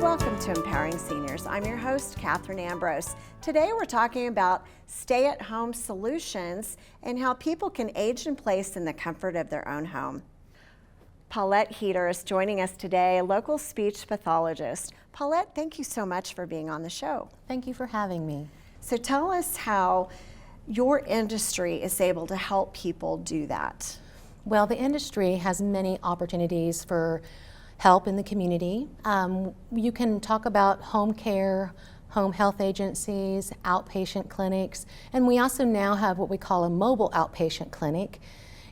Welcome to Empowering Seniors. I'm your host, Katherine Ambrose. Today we're talking about stay-at-home solutions and how people can age in place in the comfort of their own home. Paulette Heater is joining us today, a local speech pathologist. Paulette, thank you so much for being on the show. Thank you for having me. So tell us how your industry is able to help people do that. Well, the industry has many opportunities for help in the community. You can talk about home care, home health agencies, outpatient clinics, and we also now have what we call a mobile outpatient clinic.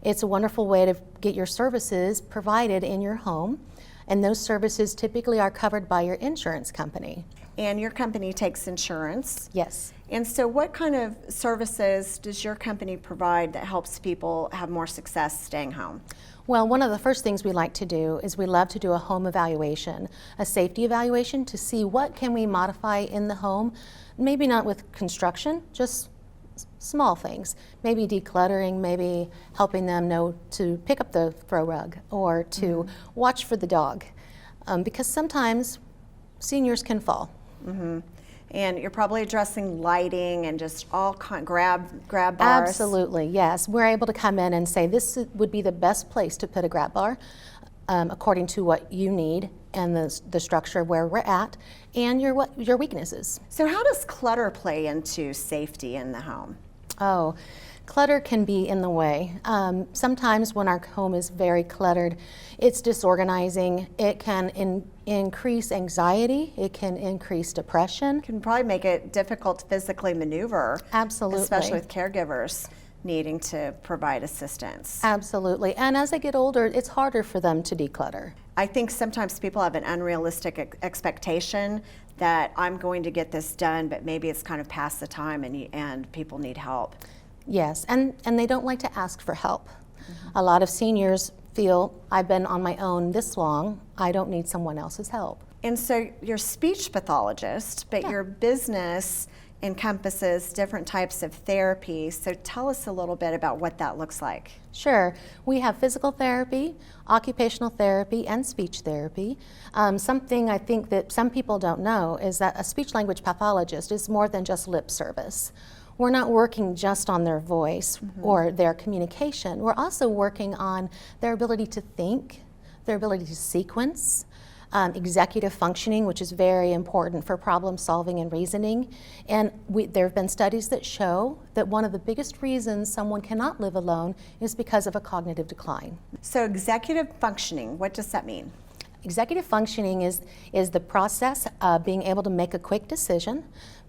It's a wonderful way to get your services provided in your home, and those services typically are covered by your insurance company. And your company takes insurance? Yes. And so what kind of services does your company provide that helps people have more success staying home? Well, one of the first things we like to do is we love to do a home evaluation, a safety evaluation to see what can we modify in the home, maybe not with construction, just small things, maybe decluttering, maybe helping them know to pick up the throw rug or to watch for the dog, because sometimes seniors can fall. And you're probably addressing lighting and just all grab bars. Absolutely, yes. We're able to come in and say this would be the best place to put a grab bar according to what you need and the structure where we're at and your weaknesses. So how does clutter play into safety in the home? Oh, clutter can be in the way. Sometimes when our home is very cluttered, it's disorganizing. It can increase anxiety. It can increase depression. It can probably make it difficult to physically maneuver. Absolutely. Especially with caregivers needing to provide assistance. Absolutely. And as they get older, it's harder for them to declutter. I think sometimes people have an unrealistic expectation that I'm going to get this done, but maybe it's kind of past the time and people need help. Yes, and they don't like to ask for help. A lot of seniors feel, I've been on my own this long, I don't need someone else's help. And so you're a speech pathologist, but your business encompasses different types of therapy. So tell us a little bit about what that looks like. Sure. We have physical therapy, occupational therapy, and speech therapy. Something I think that some people don't know is that a speech language pathologist is more than just lip service. We're not working just on their voice or their communication. We're also working on their ability to think, their ability to sequence, executive functioning, which is very important for problem solving and reasoning. And there have been studies that show that one of the biggest reasons someone cannot live alone is because of a cognitive decline. So executive functioning, what does that mean? Executive functioning is the process of being able to make a quick decision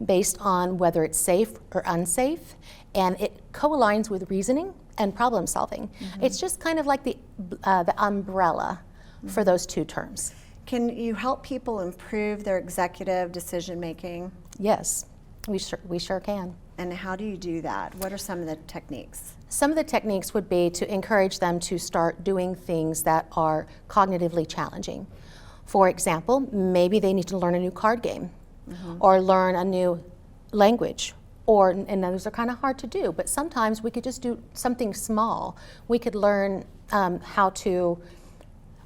based on whether it's safe or unsafe, and it co-aligns with reasoning and problem solving. It's just kind of like the umbrella for those two terms. Can you help people improve their executive decision making? Yes, we sure can. And how do you do that? What are some of the techniques? Some of the techniques would be to encourage them to start doing things that are cognitively challenging. For example, maybe they need to learn a new card game or learn a new language, and those are kind of hard to do, but sometimes we could just do something small. We could learn how to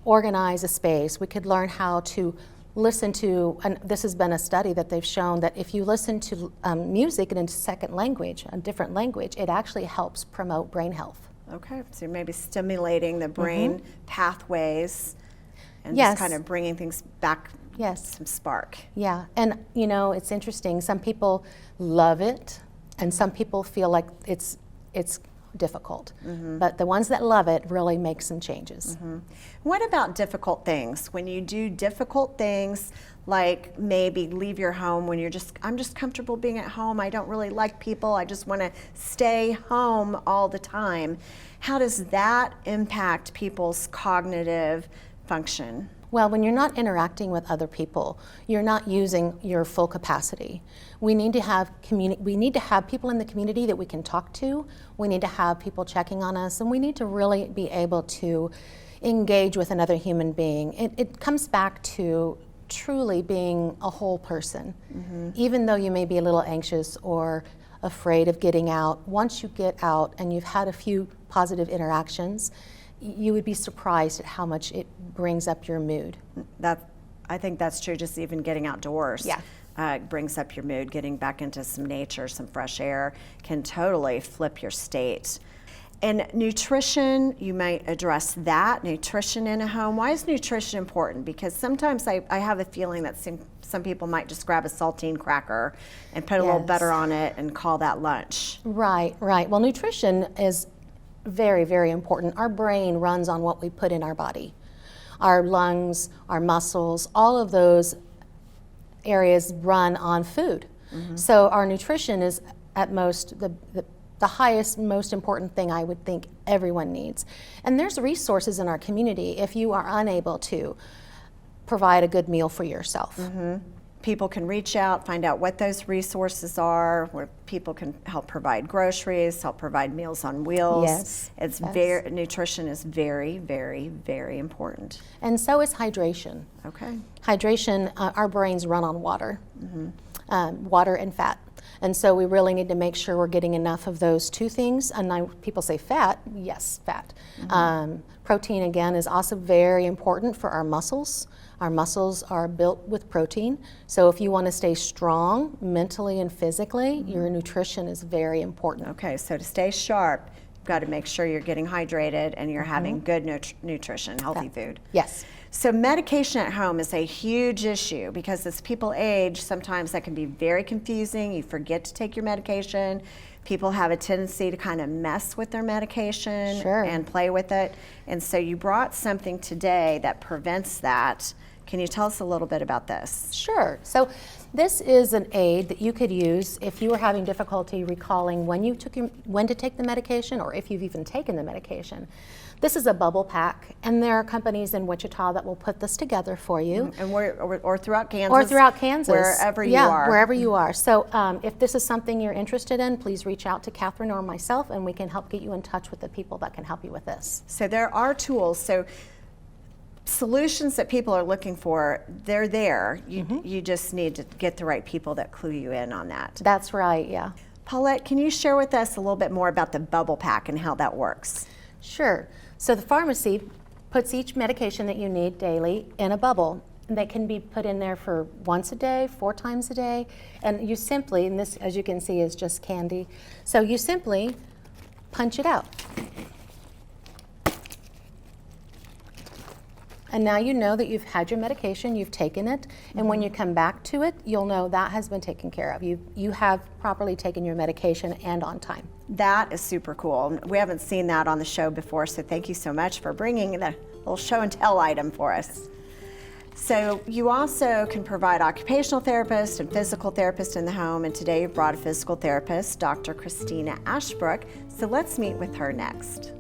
organize a space. We could learn how to listen to, and this has been a study that they've shown that if you listen to music in a second language, a different language, it actually helps promote brain health. Okay, so you're maybe stimulating the brain pathways and just kind of bringing things back, some spark. Yeah, and you know, it's interesting, some people love it and some people feel like it's difficult, but the ones that love it really make some changes. What about difficult things? When you do difficult things, like maybe leave your home when I'm just comfortable being at home, I don't really like people, I just want to stay home all the time. How does that impact people's cognitive function? Well, when you're not interacting with other people, you're not using your full capacity. We need to have people in the community that we can talk to. We need to have people checking on us, and we need to really be able to engage with another human being. It comes back to truly being a whole person. Even though you may be a little anxious or afraid of getting out, once you get out and you've had a few positive interactions, you would be surprised at how much it brings up your mood. I think that's true. Just even getting outdoors. Yeah. Brings up your mood. Getting back into some nature, some fresh air can totally flip your state. And nutrition, you might address that, nutrition in a home. Why is nutrition important? Because sometimes I have a feeling that some people might just grab a saltine cracker and put a little butter on it and call that lunch. Right, right. Well, nutrition is very, very important. Our brain runs on what we put in our body. Our lungs, our muscles, all of those areas run on food. So our nutrition is at most the highest, most important thing I would think everyone needs. And there's resources in our community if you are unable to provide a good meal for yourself. People can reach out, find out what those resources are, where people can help provide groceries, help provide Meals on Wheels. Yes. It's nutrition is very, very, very important. And so is hydration. Okay. Hydration, our brains run on water, water and fat. And so we really need to make sure we're getting enough of those two things. And people say fat, yes, fat. Protein, again, is also very important for our muscles. Our muscles are built with protein. So if you want to stay strong mentally and physically, your nutrition is very important. Okay, so to stay sharp, you've got to make sure you're getting hydrated and you're having good nutrition, healthy food. Yes. So medication at home is a huge issue because as people age, sometimes that can be very confusing. You forget to take your medication. People have a tendency to kind of mess with their medication and play with it. And so you brought something today that prevents that. Can you tell us a little bit about this? Sure. So this is an aid that you could use if you were having difficulty recalling when to take the medication or if you've even taken the medication. This is a bubble pack, and there are companies in Wichita that will put this together for you. And or throughout Kansas. Or throughout Kansas. Wherever you are. Wherever you are. So if this is something you're interested in, please reach out to Katherine or myself, and we can help get you in touch with the people that can help you with this. So there are tools. So solutions that people are looking for, they're there. You just need to get the right people that clue you in on that. That's right, yeah. Paulette, can you share with us a little bit more about the bubble pack and how that works? Sure. So the pharmacy puts each medication that you need daily in a bubble. And they can be put in there for once a day, 4 times a day. And you simply, and this, as you can see, is just candy. So you simply punch it out. And now you know that you've had your medication, you've taken it, and when you come back to it, you'll know that has been taken care of. You have properly taken your medication and on time. That is super cool. We haven't seen that on the show before, so thank you so much for bringing the little show and tell item for us. So you also can provide occupational therapists and physical therapists in the home, and today you've brought a physical therapist, Dr. Christina Ashbrook, so let's meet with her next.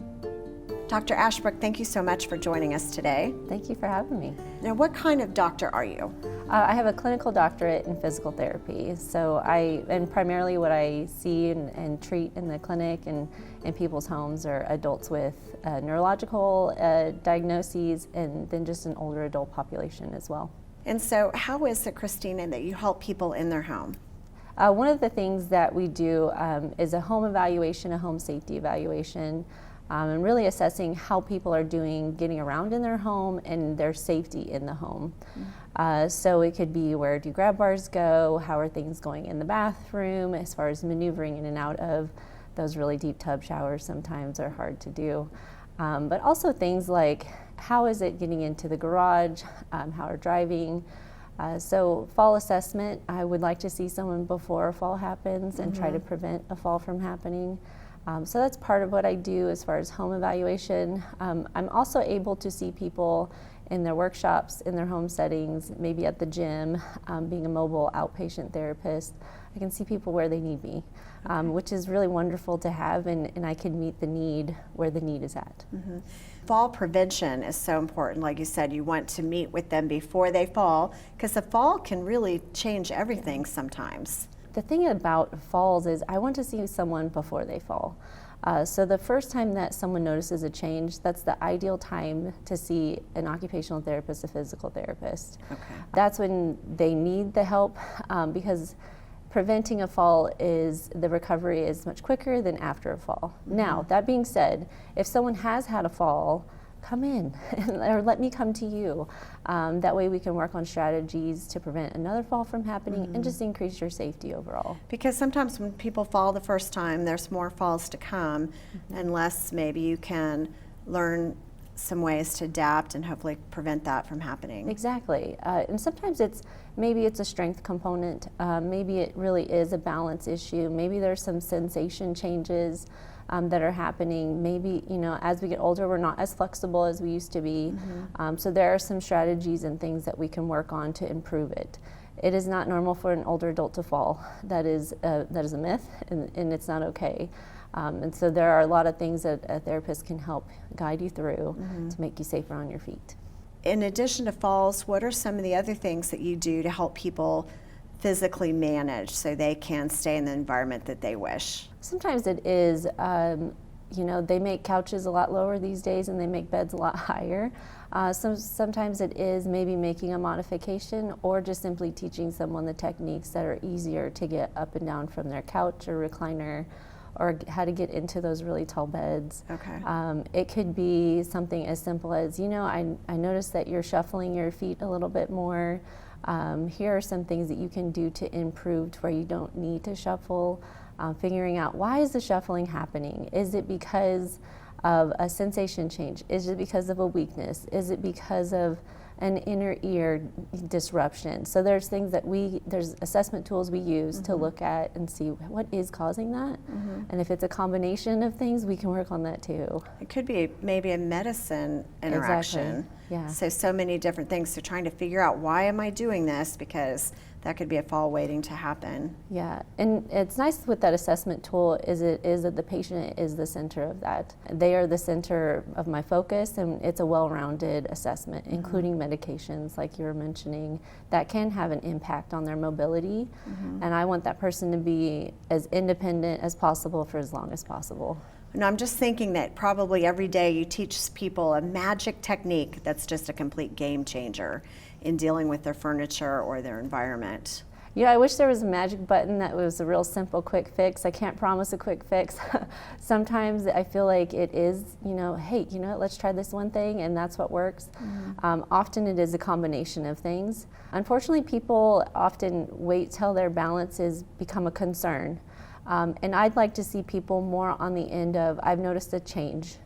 Dr. Ashbrook, thank you so much for joining us today. Thank you for having me. Now, what kind of doctor are you? I have a clinical doctorate in physical therapy, and primarily what I see and treat in the clinic and in people's homes are adults with neurological diagnoses and then just an older adult population as well. And so how is it, Christina, that you help people in their home? One of the things that we do is a home evaluation, a home safety evaluation, and really assessing how people are doing getting around in their home and their safety in the home. So it could be, where do grab bars go? How are things going in the bathroom as far as maneuvering in and out of those really deep tub showers sometimes are hard to do. But also things like, how is it getting into the garage? How are driving? So fall assessment, I would like to see someone before a fall happens and try to prevent a fall from happening. So that's part of what I do as far as home evaluation. I'm also able to see people in their workshops, in their home settings, maybe at the gym, being a mobile outpatient therapist. I can see people where they need me, which is really wonderful to have, and I can meet the need where the need is at. Fall prevention is so important. Like you said, you want to meet with them before they fall, because a fall can really change everything sometimes. The thing about falls is I want to see someone before they fall. So the first time that someone notices a change, that's the ideal time to see an occupational therapist, a physical therapist. That's when they need the help, because preventing a fall the recovery is much quicker than after a fall. Now, that being said, if someone has had a fall, come in, or let me come to you. That way we can work on strategies to prevent another fall from happening and just increase your safety overall. Because sometimes when people fall the first time, there's more falls to come, unless maybe you can learn some ways to adapt and hopefully prevent that from happening. Exactly. And sometimes maybe it's a strength component. Maybe it really is a balance issue. Maybe there's some sensation changes that are happening. Maybe, as we get older, we're not as flexible as we used to be. So there are some strategies and things that we can work on to improve it. It is not normal for an older adult to fall. That is a myth, and it's not okay. And so there are a lot of things that a therapist can help guide you through to make you safer on your feet. In addition to falls, what are some of the other things that you do to help people physically manage so they can stay in the environment that they wish? Sometimes it is, they make couches a lot lower these days and they make beds a lot higher. Sometimes it is maybe making a modification or just simply teaching someone the techniques that are easier to get up and down from their couch or recliner, or how to get into those really tall beds. Okay. It could be something as simple as, I noticed that you're shuffling your feet a little bit more. Here are some things that you can do to improve to where you don't need to shuffle. Figuring out, why is the shuffling happening? Is it because of a sensation change? Is it because of a weakness? Is it because of an inner ear disruption? So there's things that there's assessment tools we use to look at and see what is causing that. And if it's a combination of things, we can work on that too. It could be maybe a medicine interaction. Exactly. Yeah. So many different things. So trying to figure out, why am I doing this? Because that could be a fall waiting to happen. Yeah, and it's nice with that assessment tool is that the patient is the center of that. They are the center of my focus, and it's a well-rounded assessment, including medications like you were mentioning, that can have an impact on their mobility. And I want that person to be as independent as possible for as long as possible. And I'm just thinking that probably every day you teach people a magic technique that's just a complete game changer in dealing with their furniture or their environment. I wish there was a magic button that was a real simple quick fix. I can't promise a quick fix. Sometimes I feel like it is, hey, let's try this one thing and that's what works. Often it is a combination of things. Unfortunately, people often wait till their balance has become a concern. And I'd like to see people more on the end of, I've noticed a change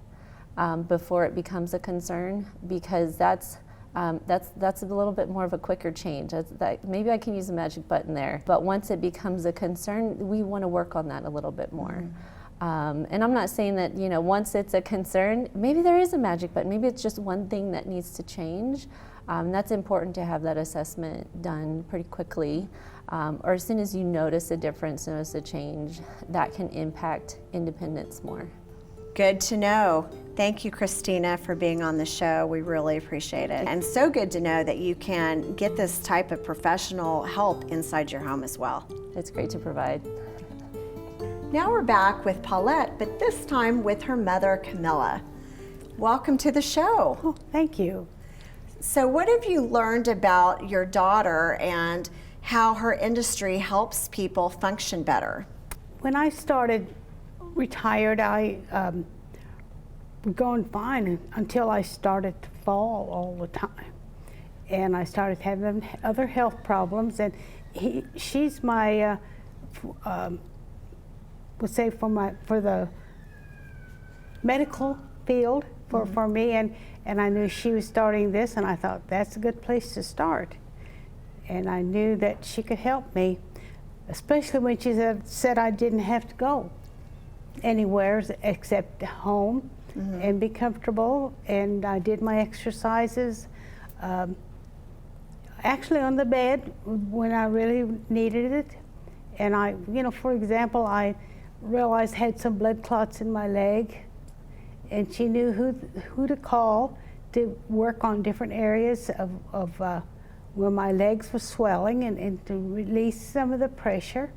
before it becomes a concern, because that's a little bit more of a quicker change. Maybe I can use a magic button there, but once it becomes a concern, we want to work on that a little bit more. And I'm not saying that, once it's a concern, maybe there is a magic button, maybe it's just one thing that needs to change. That's important to have that assessment done pretty quickly, or as soon as you notice a difference, notice a change, that can impact independence more. Good to know. Thank you, Christina, for being on the show. We really appreciate it. And so good to know that you can get this type of professional help inside your home as well. It's great to provide. Now we're back with Paulette, but this time with her mother, Camilla. Welcome to the show. Oh, thank you. So what have you learned about your daughter and how her industry helps people function better? When I started retired, I was going fine until I started to fall all the time. And I started having other health problems, and she's my, would say for the medical field for me, and I knew she was starting this, and I thought that's a good place to start. And I knew that she could help me, especially when she said I didn't have to go anywhere except home and be comfortable. And I did my exercises actually on the bed when I really needed it. And I, for example, I realized I had some blood clots in my leg, and she knew who to call to work on different areas of where my legs were swelling and to release some of the pressure.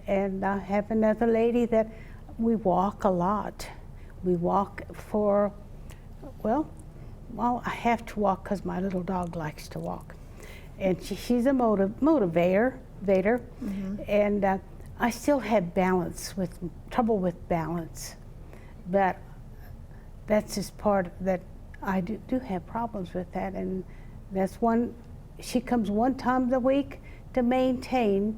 And I have another lady that we walk a lot. We walk for, well, I have to walk because my little dog likes to walk. And she's a motivator, and I still have trouble with balance, but that's just part that I do have problems with that, and that's one. She comes one time a week to maintain,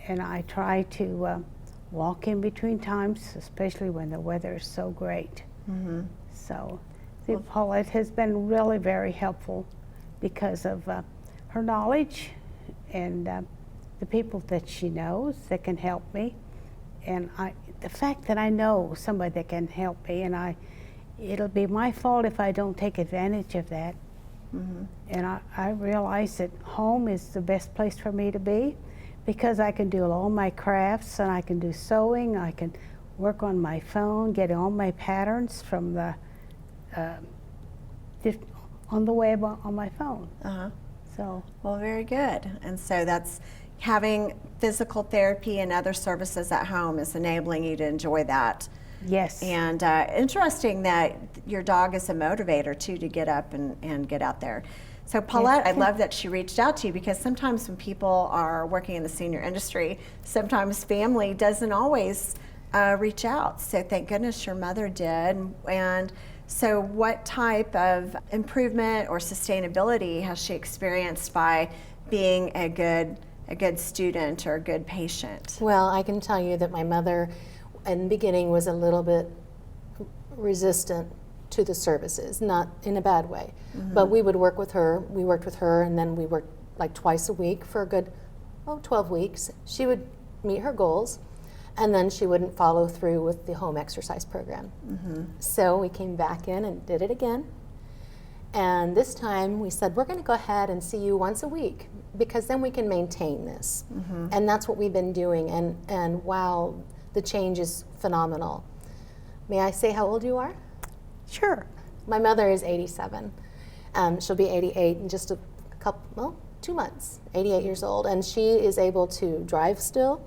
and I try to walk in between times, especially when the weather is so great. Mm-hmm. So, Paulette has been really very helpful because of her knowledge and the people that she knows that can help me, and the fact that I know somebody that can help me, and it'll be my fault if I don't take advantage of that. Mm-hmm. And I realize that home is the best place for me to be, because I can do all my crafts, and I can do sewing, I can work on my phone, get all my patterns from the just on the web on my phone. Uh-huh. So, well, very good. And so that's having physical therapy and other services at home is enabling you to enjoy that. yes. And interesting that your dog is a motivator too, to get up and get out there. So Paulette, I love that she reached out to you, because sometimes when people are working in the senior industry, sometimes family doesn't always reach out. So thank goodness your mother did. And so what type of improvement or sustainability has she experienced by being a good student or a good patient? Well, I can tell you that my mother in the beginning was a little bit resistant to the services, not in a bad way. Mm-hmm. But we would work with her. We worked with her, and then we worked like twice a week for a good 12 weeks. She would meet her goals, and then she wouldn't follow through with the home exercise program. Mm-hmm. So we came back in and did it again. And this time we said, we're going to go ahead and see you once a week, because then we can maintain this. Mm-hmm. And that's what we've been doing. And wow, the change is phenomenal. May I say how old you are? Sure. My mother is 87. She'll be 88 in just 2 months, 88 years old. And she is able to drive still.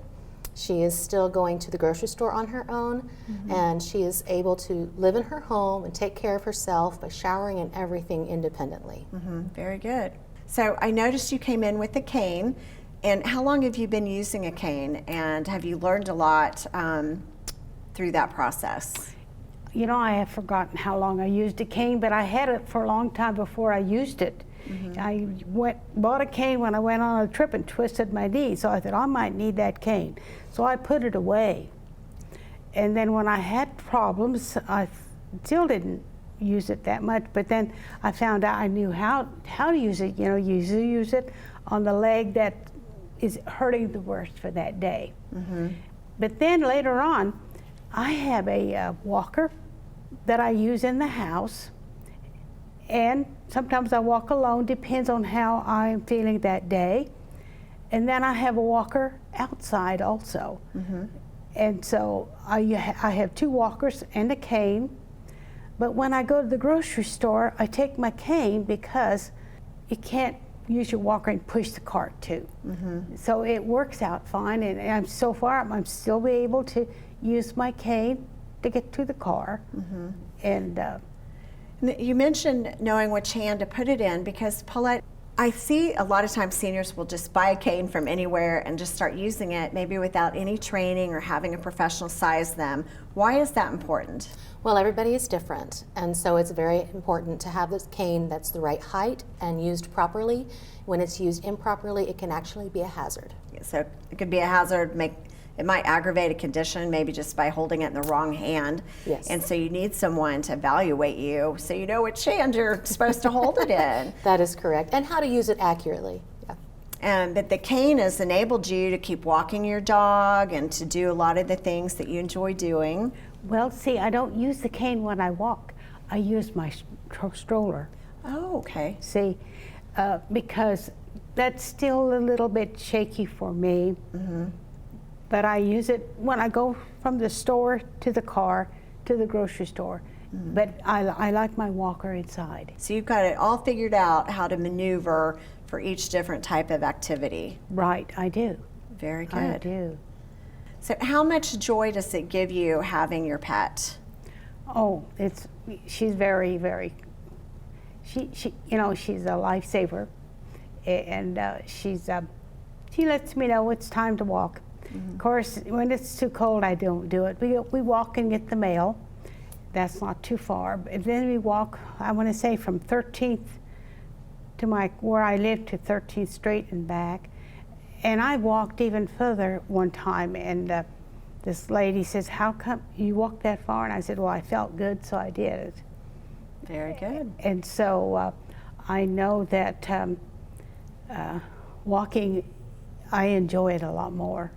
She is still going to the grocery store on her own. Mm-hmm. And she is able to live in her home and take care of herself by showering and everything independently. Mm-hmm. Very good. So I noticed you came in with a cane. And how long have you been using a cane? And have you learned a lot through that process? You know, I have forgotten how long I used a cane, but I had it for a long time before I used it. Mm-hmm. I bought a cane when I went on a trip and twisted my knee, so I thought I might need that cane. So I put it away. And then when I had problems, I still didn't use it that much, but then I found out I knew how to use it. You know, you use it on the leg that is hurting the worst for that day. Mm-hmm. But then later on, I have a walker that I use in the house, and sometimes I walk alone, depends on how I'm feeling that day. And then I have a walker outside also. Mm-hmm. And so I have 2 walkers and a cane. But when I go to the grocery store, I take my cane, because you can't use your walker and push the cart too. Mm-hmm. So it works out fine, and I'm still be able to use my cane to get to the car. Mm-hmm. And you mentioned knowing which hand to put it in, because Paulette, I see a lot of times seniors will just buy a cane from anywhere and just start using it, maybe without any training or having a professional size them. Why is that important? Well, everybody is different, and so it's very important to have this cane that's the right height and used properly. When it's used improperly, it can actually be a hazard. So it could be a hazard, it might aggravate a condition, maybe just by holding it in the wrong hand. Yes. And so you need someone to evaluate you so you know which hand you're supposed to hold it in. That is correct, and how to use it accurately. Yeah. But the cane has enabled you to keep walking your dog and to do a lot of the things that you enjoy doing. well, see, I don't use the cane when I walk. I use my stroller. Oh, okay. See, because that's still a little bit shaky for me. Mm-hmm. But I use it when I go from the store to the car to the grocery store. Mm-hmm. But I like my walker inside. So you've got it all figured out how to maneuver for each different type of activity. Right, I do. Very good. I do. So how much joy does it give you having your pet? Oh, she's very, very, she you know, she's a lifesaver. And she lets me know it's time to walk. Mm-hmm. Of course, when it's too cold, I don't do it. We walk and get the mail. that's not too far. And then we walk, I want to say, from 13th to where I live to 13th Street and back. And I walked even further one time, and this lady says, "How come you walked that far?" And I said, "Well, I felt good, so I did it." Very good. And so I know that walking, I enjoy it a lot more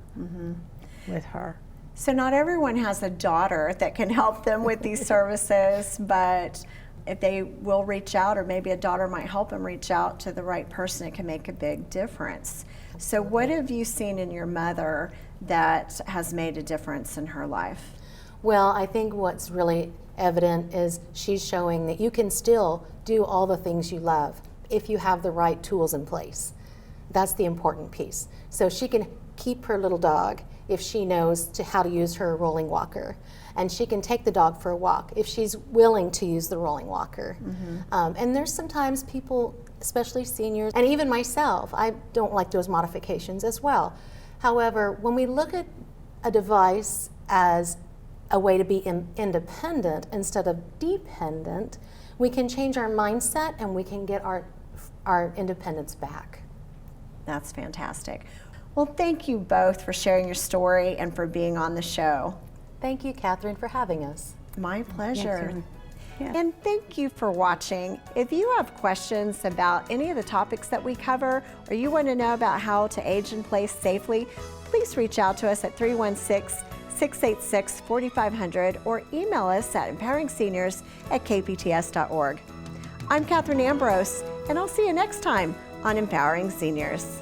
with her. So not everyone has a daughter that can help them with these services, but if they will reach out, or maybe a daughter might help them reach out to the right person, it can make a big difference. So what have you seen in your mother that has made a difference in her life? Well, I think what's really evident is she's showing that you can still do all the things you love if you have the right tools in place. That's the important piece. So she can keep her little dog if she knows how to use her rolling walker. And she can take the dog for a walk if she's willing to use the rolling walker. And there's sometimes people, especially seniors, and even myself, I don't like those modifications as well. However, when we look at a device as a way to be independent instead of dependent, we can change our mindset and we can get our independence back. That's fantastic. Well, thank you both for sharing your story and for being on the show. Thank you, Katherine, for having us. My pleasure. Yes, yeah. And thank you for watching. If you have questions about any of the topics that we cover, or you want to know about how to age in place safely, please reach out to us at 316-686-4500 or email us at empoweringseniors@kpts.org. I'm Katherine Ambrose, and I'll see you next time on Empowering Seniors.